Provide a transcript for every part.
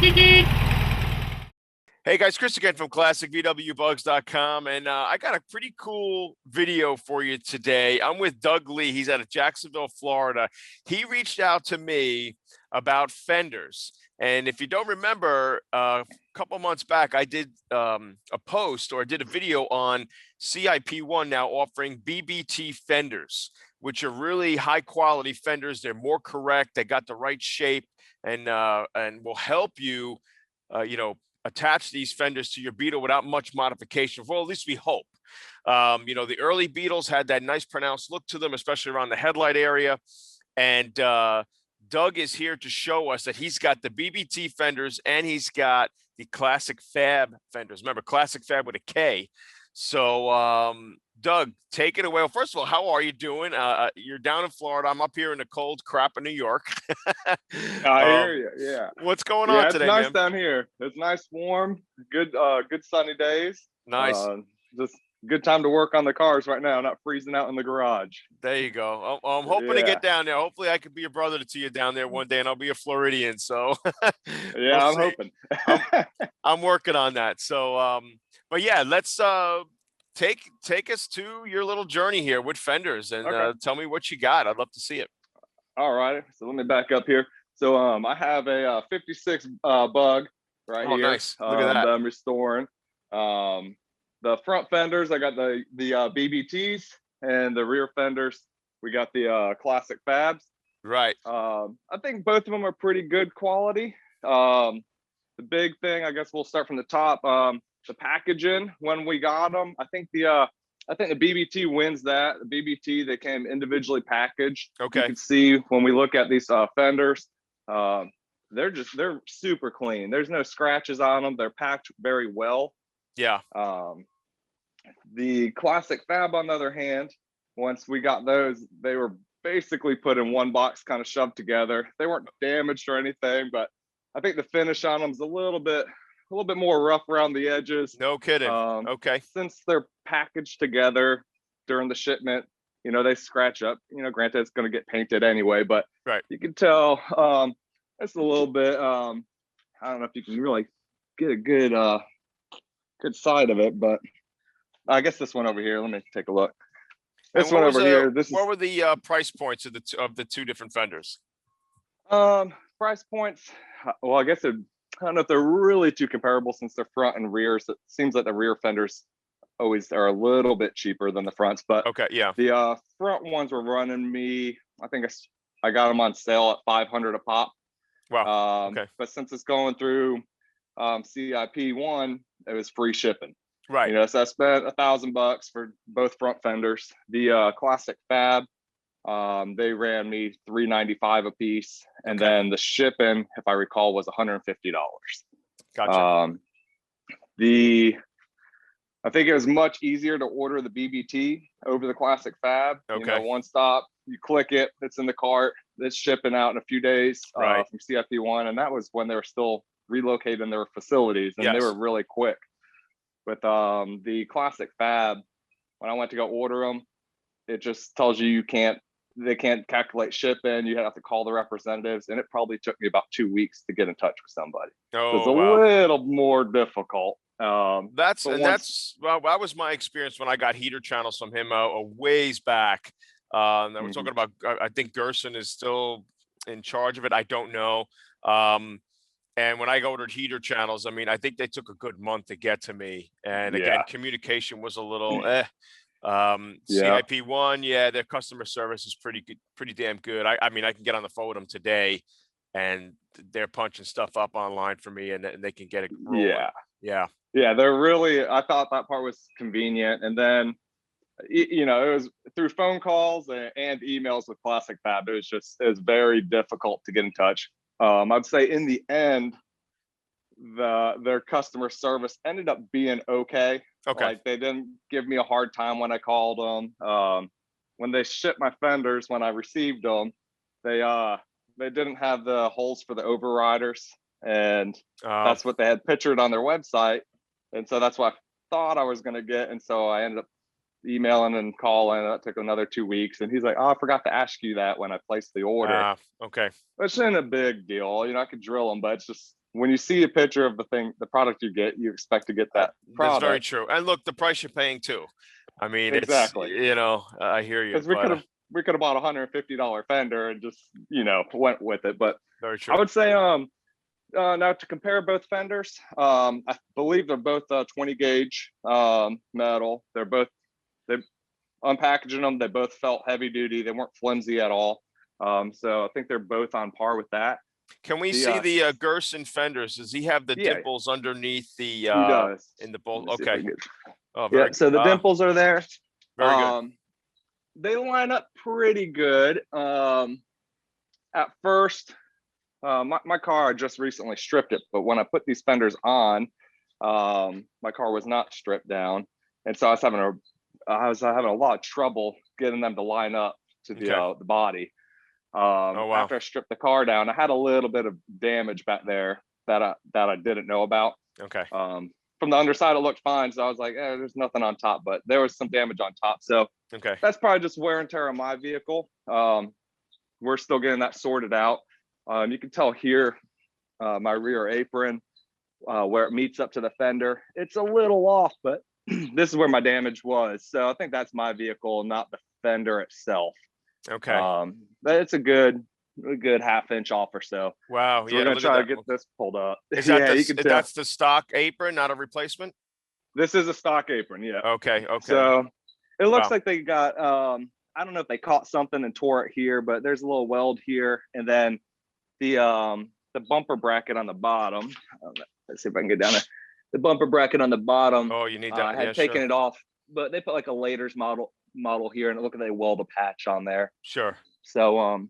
Hey guys, Chris again from ClassicVWBugs.com, and I got a pretty cool video for you today. I'm with Doug Lee. He's out of Jacksonville, Florida. He reached out to me about fenders, and if you don't remember, a couple months back, I did a post or I did a video on CIP1 now offering BBT fenders, which are really high quality fenders. They're more correct. They got the right shape, and will help you, attach these fenders to your Beetle without much modification. Well, at least we hope. The early Beetles had that nice pronounced look to them, especially around the headlight area. And Doug is here to show us that he's got the BBT fenders and he's got the Klassic FAB fenders. Remember, Klassic FAB with a K. So, Doug, take it away. Well, first of all, how are you doing? You're down in Florida. I'm up here in the cold crap of New York. I hear you. Yeah. What's going on today, it's nice man? down here. It's nice, warm, good sunny days. Nice. Just good time to work on the cars right now, not freezing out in the garage. There you go. I'm hoping to get down there. Hopefully I could be a brother to you down there one day, and I'll be a Floridian. So yeah, I'm hoping. I'm working on that. So, but yeah, let's take us to your little journey here with fenders, and tell me what you got. I'd love to see it. All right. So let me back up here. So I have a 56 bug right here. Nice. Look at that. That I'm restoring. The front fenders, I got the BBTs, and the rear fenders, we got the Klassic FABs. Right. I think both of them are pretty good quality. The big thing, I guess we'll start from the top. The packaging when we got them, I think the BBT wins that. The BBT, they came individually packaged. Okay. You can see when we look at these fenders, they're super clean. There's no scratches on them. They're packed very well. Yeah. The Klassic FAB, on the other hand, once we got those, they were basically put in one box, kind of shoved together. They weren't damaged or anything, but I think the finish on them is a little bit more rough around the edges. No kidding. Okay. Since they're packaged together during the shipment, they scratch up. Granted, it's going to get painted anyway, but right. You can tell it's a little bit. I don't know if you can really get a good side of it, but I guess this one over here. Let me take a look. This one over here. What were the price points of the two different fenders? Price points. Well, I guess I don't know if they're really too comparable since they're front and rear. So it seems like the rear fenders always are a little bit cheaper than the fronts. But okay, yeah. The front ones were running me. I think I got them on sale at $500 a pop. Wow. Okay. But since it's going through CIP1, it was free shipping. Right. So I spent $1,000 for both front fenders. The Klassic FAB, they ran me $395 a piece, and then the shipping, if I recall, was $150. Gotcha. I think it was much easier to order the BBT over the Klassic FAB. Okay. One stop, you click it, it's in the cart, it's shipping out in a few days from CIP1, and that was when they were still relocating their facilities, and they were really quick. With the Klassic FAB, when I went to go order them, it just tells you they can't calculate shipping. You have to call the representatives, and it probably took me about 2 weeks to get in touch with somebody. Oh, so it's a little more difficult. That was my experience when I got heater channels from him a ways back. And we're talking about, I think Gerson is still in charge of it. I don't know. And when I ordered heater channels, I think they took a good month to get to me. And again, communication was a little CIP1, their customer service is pretty good, pretty damn good. I can get on the phone with them today, and they're punching stuff up online for me, and they can get it rolling. Yeah. They're really. I thought that part was convenient, and then it was through phone calls and emails with Klassic FAB. It was very difficult to get in touch. I'd say in the end, their customer service ended up being okay. Like, they didn't give me a hard time when I called them. When they shipped my fenders, when I received them, they didn't have the holes for the overriders, and that's what they had pictured on their website. And so that's what I thought I was going to get. And so I ended up emailing and calling. That took another 2 weeks. And he's like, "Oh, I forgot to ask you that when I placed the order." Okay. Which isn't a big deal. I could drill them, but it's just, when you see a picture of the product you get, you expect to get that product. That's very true. And look, the price you're paying too. I mean, exactly. it's, I hear you. Because we could have bought a $150 Fender and just, went with it. But very true. I would say, now to compare both Fenders, I believe they're both 20 gauge metal. They unpackaging them. They both felt heavy duty. They weren't flimsy at all. So I think they're both on par with that. Can we see the Gerson fenders? Does he have the dimples underneath the he does in the bolt? Okay. Oh, yeah. So the dimples are there. Very good. They line up pretty good. At first, my car, I just recently stripped it, but when I put these fenders on, my car was not stripped down, and so I was having a lot of trouble getting them to line up to the body. After I stripped the car down, I had a little bit of damage back there that I didn't know about. Okay. From the underside, it looked fine, so I was like, there's nothing on top, but there was some damage on top. So that's probably just wear and tear on my vehicle. We're still getting that sorted out. You can tell here, my rear apron, where it meets up to the fender, it's a little off, but this is where my damage was. So I think that's my vehicle, not the fender itself. Okay. But it's a good half inch off or so. Wow. So we're gonna try to get this pulled up. Is that that's the stock apron, not a replacement? This is a stock apron, yeah. Okay. So it looks like they got I don't know if they caught something and tore it here, but there's a little weld here, and then the bumper bracket on the bottom. Let's see if I can get down there. The bumper bracket on the bottom. Oh, you need that. I had taken it off, but they put like a latest model here, and look at they weld a patch on there. Sure. So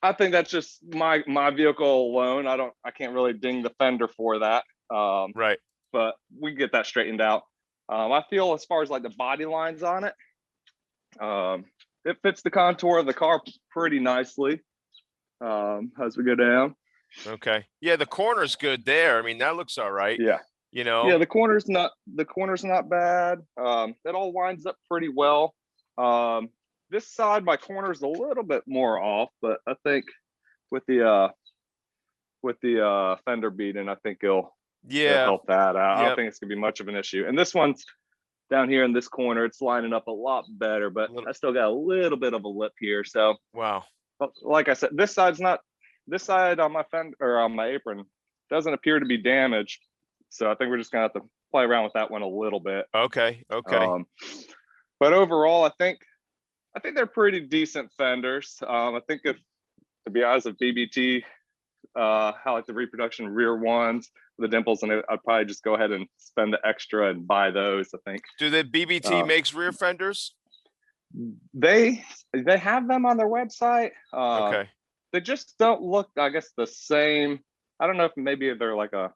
I think that's just my vehicle alone. I can't really ding the fender for that. Right. But we can get that straightened out. I feel as far as like the body lines on it, it fits the contour of the car pretty nicely as we go down. Okay. Yeah, the corner's good there. I mean, that looks all right. Yeah. Yeah, the corner's not bad. It all lines up pretty well. This side, my corner's a little bit more off, but I think with the fender beating, I think it'll help that out. I don't think it's gonna be much of an issue. And this one's down here in this corner, it's lining up a lot better, but I still got a little bit of a lip here. So wow. But like I said, this side on my fender or on my apron doesn't appear to be damaged. So I think we're just gonna have to play around with that one a little bit. Okay. But overall, I think they're pretty decent fenders. I think to be honest, with BBT, I like the reproduction rear ones, the dimples, and I'd probably just go ahead and spend the extra and buy those. I think. Do the BBT makes rear fenders? They have them on their website. Okay. They just don't look, I guess, the same. I don't know if maybe they're like a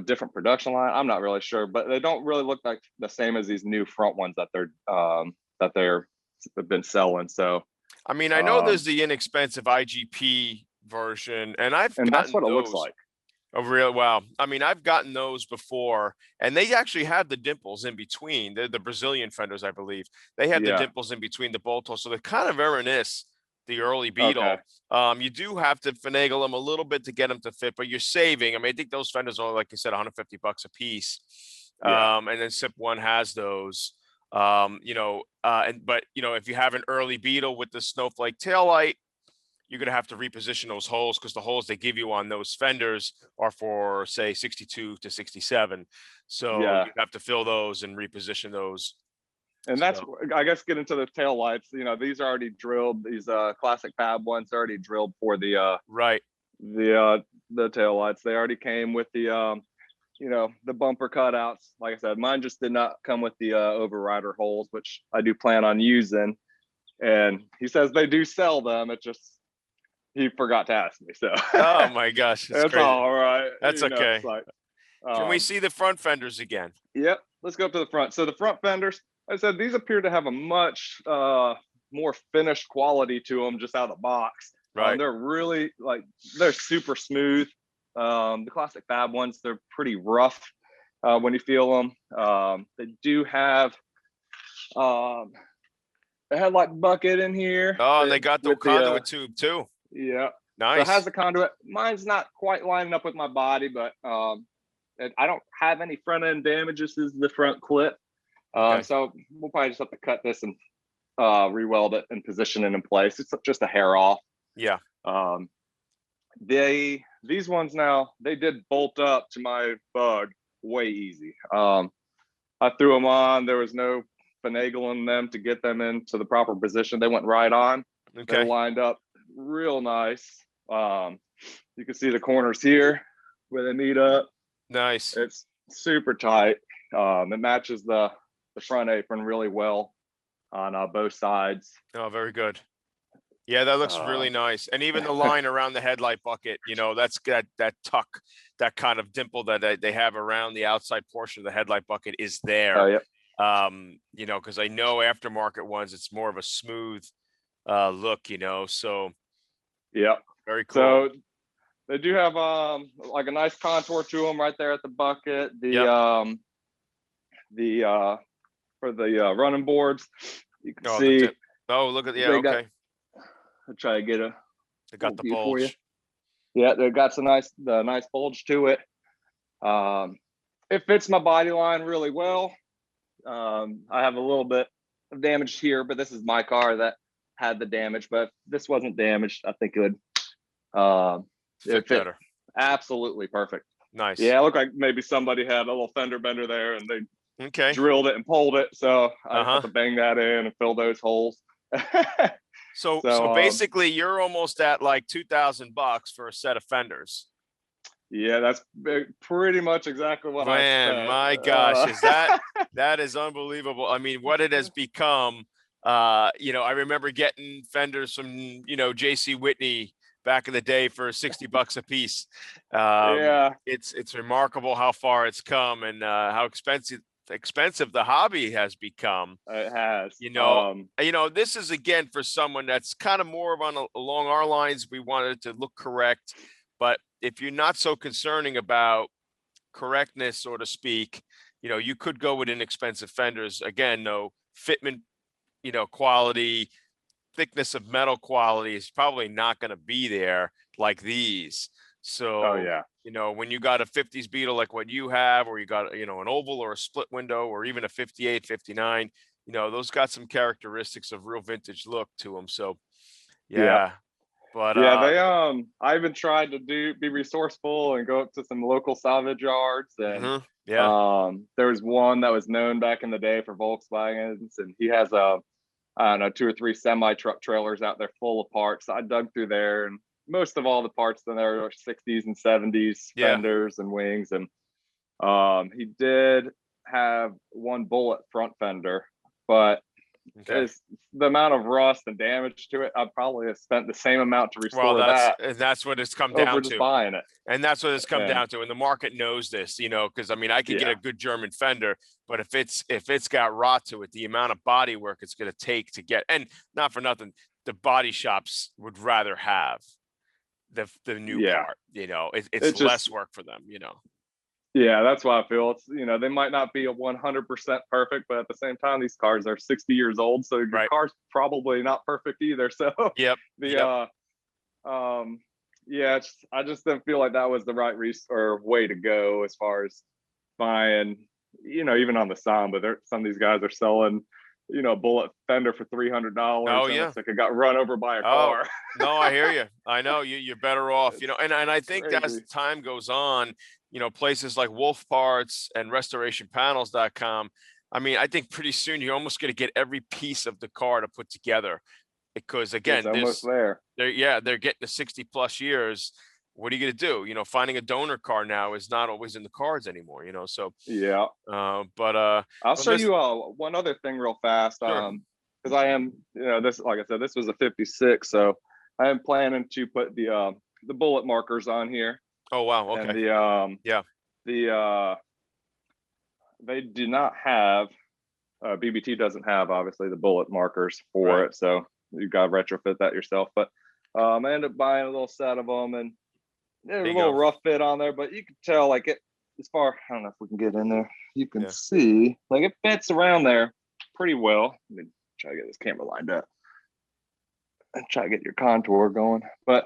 different production line. I'm not really sure, but they don't really look like the same as these new front ones that they've been selling. So I mean, I know there's the inexpensive IGP version, and that's what it looks like. Oh, real wow. I mean, I've gotten those before, and they actually have the dimples in between. They're the Brazilian fenders, I believe. They have the dimples in between the bolt holes, so they're kind of reminisce the early Beetle. Okay. You do have to finagle them a little bit to get them to fit, but you're saving. I mean, I think those fenders are, like you said, $150 a piece. And then Sip One has those. But if you have an early Beetle with the snowflake taillight, you're going to have to reposition those holes, because the holes they give you on those fenders are for, say, 62 to 67. So you have to fill those and reposition those. And that's, I guess, get into the tail lights. These are already drilled. These Klassic FAB ones are already drilled for the tail lights. They already came with the the bumper cutouts. Like I said, mine just did not come with the overrider holes, which I do plan on using. And he says they do sell them. It just, he forgot to ask me. So oh my gosh, that's crazy. All right. That's okay. Can we see the front fenders again? Yep. Let's go up to the front. So the front fenders, I said, these appear to have a much more finished quality to them just out of the box. Right. They're really they're super smooth. The Klassic FAB ones, they're pretty rough when you feel them. They do have a headlight bucket in here. Oh, and they got the conduit tube too. Yeah. So it has Nice. the conduit. Mine's not quite lining up with my body, but I don't have any front end damage. This is the front clip. Okay. So we'll probably just have to cut this and re-weld it and position it in place. It's just a hair off. Yeah. These ones now, they did bolt up to my Bug way easy. I threw them on. There was no finagling them to get them into the proper position. They went right on. Okay. They're lined up real nice. You can see the corners here where they meet up. Nice. It's super tight. It matches the front apron really well on both sides. Oh, very good. Yeah, that looks really nice. And even the line around the headlight bucket, you know, that's got that tuck, that kind of dimple that they have around the outside portion of the headlight bucket is there. Oh, yeah. You know, because I know aftermarket ones, it's more of a smooth look, you know, so yeah, very cool. So they do have like a nice contour to them right there at the bucket. For the running boards, you can see. Oh, look at okay. I'll try to get They got the bulge. Yeah, they got the nice bulge to it. It fits my body line really well. I have a little bit of damage here, but this is my car that had the damage. But if this wasn't damaged, I think it would fit better. Absolutely perfect. Nice. Yeah, it looked like maybe somebody had a little fender bender there and they drilled it and pulled it. So I have to bang that in and fill those holes. So basically you're almost at like $2,000 for a set of fenders. Yeah, that's pretty much exactly what I spent. My gosh, that is unbelievable. I mean, what it has become, you know, I remember getting fenders from, you know, JC Whitney back in the day for $60 a piece. Yeah, it's remarkable how far it's come and how expensive the hobby has become. It has. You know, this is again for someone that's kind of more of along our lines. We wanted it to look correct, but if you're not so concerning about correctness, so to speak, you know, you could go with inexpensive fenders. Again, no fitment, you know, quality, thickness of metal quality is probably not going to be there like these. So, you know, when you got a 50s Beetle like what you have, or you got, you know, an oval or a split window, or even a 58, 59, you know, those got some characteristics of real vintage look to them. So, yeah. But they I even tried to be resourceful and go up to some local salvage yards, and there's one that was known back in the day for Volkswagens, and he has I don't know, 2 or 3 semi truck trailers out there full of parts. So I dug through there, and most of all the parts in there are 60s and 70s fenders and wings, and he did have one bullet front fender, but the amount of rust and damage to it, I probably have spent the same amount to restore that's what it's come down to. Buying it. And that's what it's come down to. And the market knows this, you know, because I mean, I could get a good German fender, but if it's got rot to it, the amount of body work it's going to take to get, and not for nothing, the body shops would rather have the new part, you know, it's less work for them, you know. Yeah, that's why I feel. It's, you know, they might not be 100% perfect, but at the same time, these cars are 60 years old, so your car's probably not perfect either. So I just didn't feel like that was the right way to go as far as buying, you know, even on the sound. But some of these guys are selling, you know, a bullet fender for $300. Oh yeah, it's like it got run over by a car. No, I hear you. I know you're better off, you know, and I think that as time goes on, you know, places like Wolf Parts and RestorationPanels.com, I mean, I think pretty soon you're almost going to get every piece of the car to put together, because again, they're getting to 60+ years. What are you going to do? You know, finding a donor car now is not always in the cards anymore, you know, so I'll show you one other thing real fast. Because I am, you know, this, like I said, this was a 56, so I am planning to put the bullet markers on here. Oh wow, okay. And they do not have BBT doesn't have obviously the bullet markers for it, so you got to retrofit that yourself. But I ended up buying a little set of them, and there's a little rough fit on there, but you can tell like it as far. I don't know if we can get in there. You can see like it fits around there pretty well. Let me try to get this camera lined up and try to get your contour going, but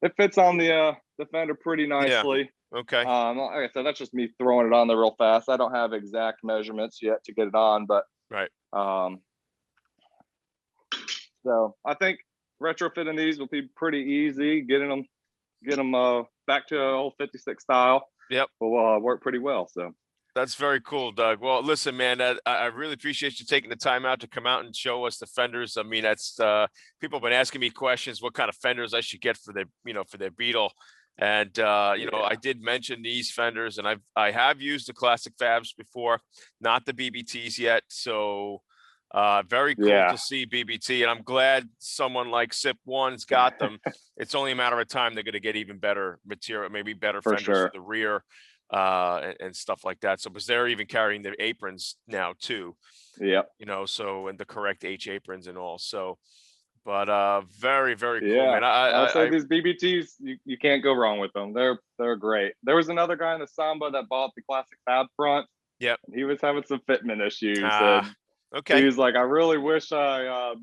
it fits on the fender pretty nicely. Okay. Like I said, that's just me throwing it on there real fast. I don't have exact measurements yet to get it on, but Right. So I think retrofitting these will be pretty easy. Get them back to old 56 style. Yep. Will work pretty well. So that's very cool, Doug. Well, listen, man, I really appreciate you taking the time out to come out and show us the fenders. I mean, that's people have been asking me questions, what kind of fenders I should get for their, for their Beetle. And you know, I did mention these fenders, and I have used the Klassic FABs before, not the BBTs yet. So very cool to see BBT, and I'm glad someone like SIP1's got them. It's only a matter of time they're going to get even better material, maybe better fenders for the rear. And stuff like that. So, because they're even carrying the aprons now too. Yeah. You know, so, and the correct H aprons and all. So, but very, very cool, man. I'll say these BBTs, you can't go wrong with them. They're great. There was another guy in the Samba that bought the Klassic FAB front. Yep. He was having some fitment issues. Okay. He was like, I really wish I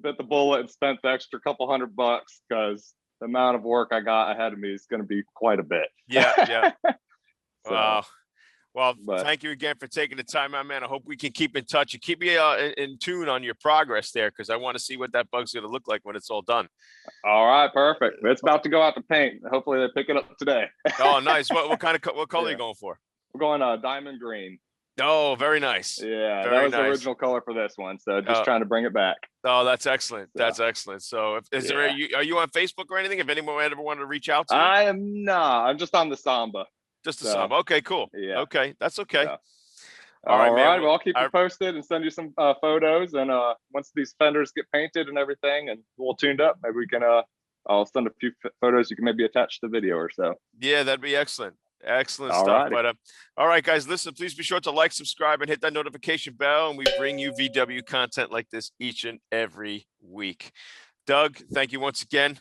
bit the bullet and spent the extra couple $100 because the amount of work I got ahead of me is going to be quite a bit. Yeah. So, wow. Well, thank you again for taking the time out, man. I hope we can keep in touch and keep me in tune on your progress there, because I want to see what that bug's going to look like when it's all done. All right, perfect. It's about to go out to paint. Hopefully they pick it up today. Oh, nice. What color are you going for? We're going diamond green. Oh, very nice. Yeah, very that was nice. The original color for this one. So just trying to bring it back. Oh, that's excellent. That's excellent. So are you on Facebook or anything? If anyone ever wanted to reach out to you? I am not. I'm just on the Samba. Just the Samba. Okay, cool. Yeah. Okay, that's okay. So. All right, man. Well, I'll keep you posted and send you some photos. And once these fenders get painted and everything and all tuned up, maybe we can. I'll send a few photos you can maybe attach to the video or so. Yeah, that'd be excellent. Excellent stuff. But all right, guys, listen, please be sure to like, subscribe, and hit that notification bell. And we bring you VW content like this each and every week. Doug, thank you once again.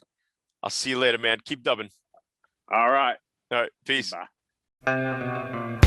I'll see you later, man. Keep dubbing. All right. All right. Peace. Bye.